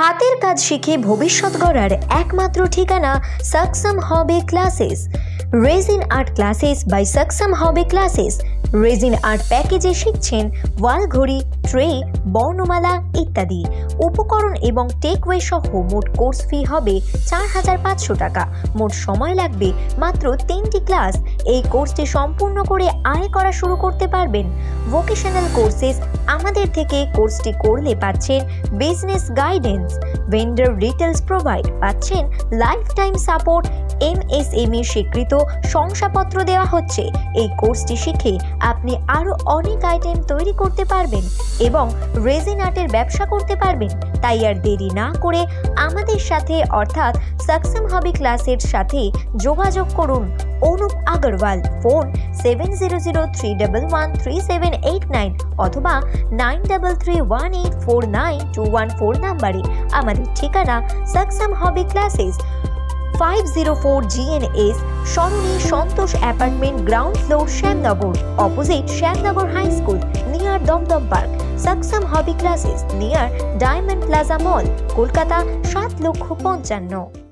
হাতের কাজ শিখে ভবিষ্যৎ গড়ার একমাত্র ঠিকানা Saksham hobby classes. Resin art classes by Saksham hobby classes. Resin art প্যাকেজে শিখছেন ওয়াল ঘড়ি, ট্রে, বর্ণমালা ইত্যাদি। উপকরণ এবং টেকওয়ে সহ মোট কোর্স ফি হবে ৪৫০০ টাকা। মোট সময় লাগবে মাত্র ৩টি ক্লাস। এই কোর্সটি সম্পূর্ণ করে আয় করা শুরু করতে পারবেন। ভোকেশনাল কোর্সেস আমাদের থেকে কোর্সটি করলে পাচ্ছেন business guidance, vendor details provide, পাচ্ছেন লাইফ টাইম সাপোর্ট, MSME স্বীকৃত শংসাপত্র দেওয়া হচ্ছে। এই কোর্সটি শিখে আপনি আরও অনেক আইটেম তৈরি করতে পারবেন এবং রেজিন আর্টের ব্যবসা করতে পারবেন। তাই আর দেরি না করে আমাদের সাথে অর্থাৎ সাকসাম হবি ক্লাসের সাথে যোগাযোগ করুন। অনুপ আগরওয়াল, ফোন 7003113789 অথবা 9331849214 নাম্বারে। আমাদের ঠিকানা Saksham hobby classes, 504 GNS Sarani Santosh apartment, ground floor, Shyamnagar, opposite Shyamnagar high school, near Dumdum park. Saksham hobby classes near diamond plaza mall, Kolkata ৭,৫৫,০০০।